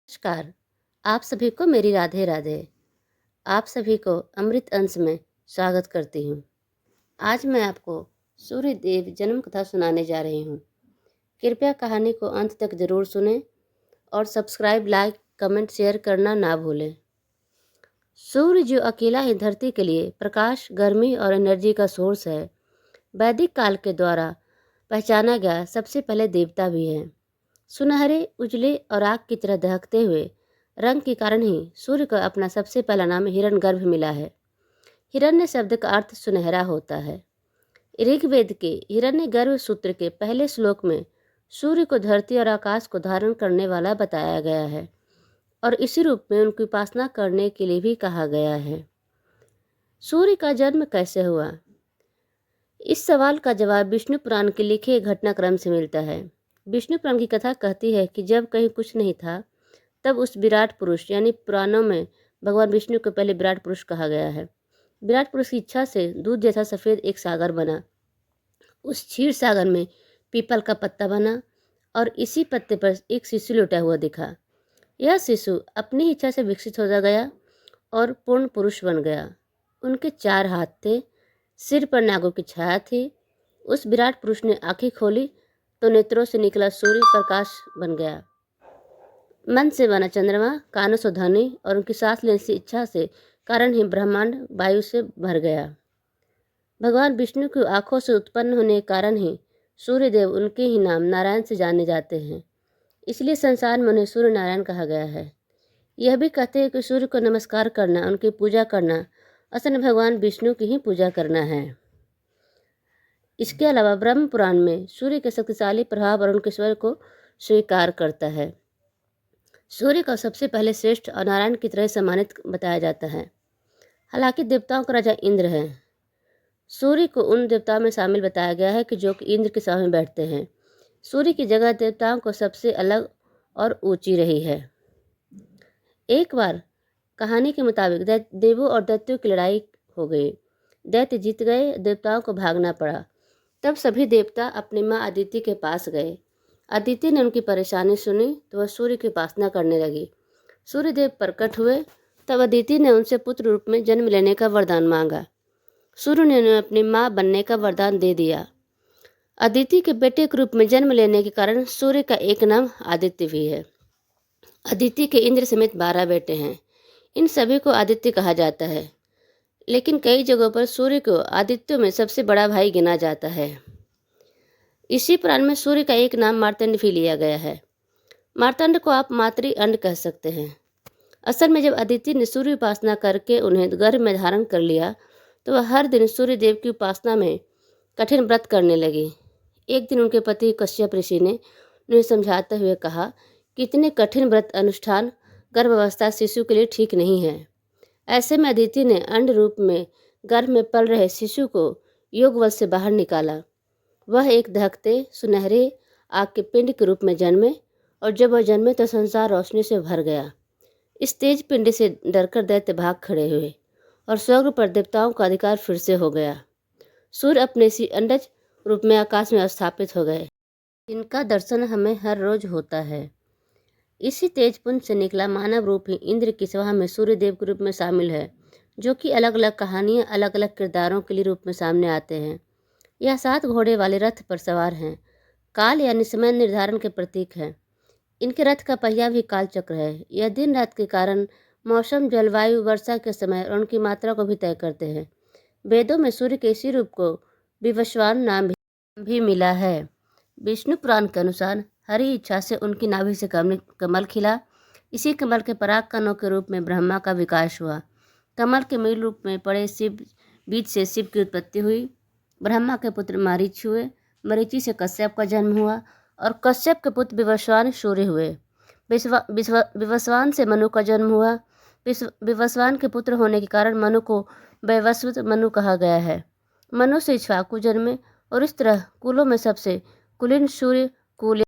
नमस्कार। आप सभी को मेरी राधे राधे। आप सभी को अमृत अंश में स्वागत करती हूँ। आज मैं आपको सूर्य देव जन्म कथा सुनाने जा रही हूँ। कृपया कहानी को अंत तक जरूर सुनें और सब्सक्राइब, लाइक, कमेंट, शेयर करना ना भूलें। सूर्य जो अकेला ही धरती के लिए प्रकाश, गर्मी और एनर्जी का सोर्स है, वैदिक काल के द्वारा पहचाना गया सबसे पहले देवता भी है। सुनहरे, उजले और आग की तरह दहकते हुए रंग के कारण ही सूर्य को अपना सबसे पहला नाम हिरण्यगर्भ मिला है। हिरण्य शब्द का अर्थ सुनहरा होता है। ऋग्वेद के हिरण्यगर्भ सूत्र के पहले श्लोक में सूर्य को धरती और आकाश को धारण करने वाला बताया गया है और इसी रूप में उनकी उपासना करने के लिए भी कहा गया है। सूर्य का जन्म कैसे हुआ? इस सवाल का जवाब विष्णु पुराण के लिखे घटनाक्रम से मिलता है। विष्णु पुराण की कथा कहती है कि जब कहीं कुछ नहीं था, तब उस विराट पुरुष यानी पुराणों में भगवान विष्णु को पहले विराट पुरुष कहा गया है। विराट पुरुष की इच्छा से दूध जैसा सफ़ेद एक सागर बना। उस क्षीर सागर में पीपल का पत्ता बना और इसी पत्ते पर एक शिशु लेटा हुआ दिखा। यह शिशु अपनी इच्छा से विकसित होता गया और पूर्ण पुरुष बन गया। उनके 4 हाथ थे, सिर पर नागों की छाया थी। उस विराट पुरुष ने आंखें खोली तो नेत्रों से निकला सूर्य प्रकाश बन गया। मन से बना चंद्रमा, कानों से ध्वनि और उनकी सांस लेने की इच्छा से कारण ही ब्रह्मांड वायु से भर गया। भगवान विष्णु की आंखों से उत्पन्न होने के कारण ही सूर्यदेव उनके ही नाम नारायण से जाने जाते हैं। इसलिए संसार में उन्हें सूर्य नारायण कहा गया है। यह भी कहते हैं कि सूर्य को नमस्कार करना, उनकी पूजा करना, असल में भगवान विष्णु की ही पूजा करना है। इसके अलावा ब्रह्म पुराण में सूर्य के शक्तिशाली प्रभाव और उनके स्वर को स्वीकार करता है। सूर्य को सबसे पहले श्रेष्ठ और नारायण की तरह सम्मानित बताया जाता है। हालांकि देवताओं का राजा इंद्र है। सूर्य को उन देवताओं में शामिल बताया गया है कि जो कि इंद्र के सामने बैठते हैं। सूर्य की जगह देवताओं को सबसे अलग और ऊंची रही है। एक बार कहानी के मुताबिक देवों और दैत्यों की लड़ाई हो गई। दैत्य जीत गए, देवताओं को भागना पड़ा। तब सभी देवता अपनी माँ अदिति के पास गए। अदिति ने उनकी परेशानी सुनी तो वह सूर्य की उपासना करने लगी। सूर्यदेव प्रकट हुए, तब अदिति ने उनसे पुत्र रूप में जन्म लेने का वरदान मांगा। सूर्य ने उन्हें अपनी माँ बनने का वरदान दे दिया। अदिति के बेटे के रूप में जन्म लेने के कारण सूर्य का एक नाम आदित्य भी है। अदिति के इंद्र समेत 12 बेटे हैं। इन सभी को आदित्य कहा जाता है, लेकिन कई जगहों पर सूर्य को आदित्यों में सबसे बड़ा भाई गिना जाता है। इसी पुराण में सूर्य का एक नाम मार्तंड भी लिया गया है। मार्तंड को आप मातृ अंड कह सकते हैं। असल में जब अदिति ने सूर्य उपासना करके उन्हें गर्भ में धारण कर लिया तो वह हर दिन सूर्य देव की उपासना में कठिन व्रत करने लगी। एक दिन उनके पति कश्यप ऋषि ने उन्हें समझाते हुए कहा कि इतने कठिन व्रत अनुष्ठान गर्भावस्था शिशु के लिए ठीक नहीं है। ऐसे में अदिति ने अंड रूप में गर्भ में पल रहे शिशु को योग बल से बाहर निकाला। वह एक दहकते सुनहरे आग के पिंड के रूप में जन्मे और जब वह जन्मे तो संसार रोशनी से भर गया। इस तेज पिंड से डरकर दैत्य भाग खड़े हुए और स्वर्ग पर देवताओं का अधिकार फिर से हो गया। सूर्य अपने इसी अंडज रूप में आकाश में स्थापित हो गए, इनका दर्शन हमें हर रोज होता है। इसी तेज पुंज से निकला मानव रूप ही इंद्र की सभा में सूर्य देव के रूप में शामिल है, जो कि अलग अलग कहानियाँ अलग अलग किरदारों के लिए रूप में सामने आते हैं। यह 7 घोड़े वाले रथ पर सवार हैं। काल यानी समय निर्धारण के प्रतीक हैं। इनके रथ का पहिया भी काल चक्र है। यह दिन रात के कारण मौसम, जलवायु, वर्षा के समय और उनकी मात्रा को भी तय करते हैं। वेदों में सूर्य के इसी रूप को विवस्वान नाम भी मिला है। विष्णु पुराण के अनुसार हरि इच्छा से उनकी नाभि से कमल खिला। इसी कमल के पराग कणों के रूप में ब्रह्मा का विकास हुआ। कमल के मूल रूप में पड़े शिव बीज से शिव की उत्पत्ति हुई। ब्रह्मा के पुत्र मरीचि हुए। मरीचि से कश्यप का जन्म हुआ और कश्यप के पुत्र विवस्वान सूर्य हुए। विवस्वान से मनु का जन्म हुआ। विवस्वान के पुत्र होने के कारण मनु को वैवस्वत मनु कहा गया है। मनु से इक्ष्वाकु जन्मे और इस तरह कुलों में सबसे कुलीन सूर्य कुल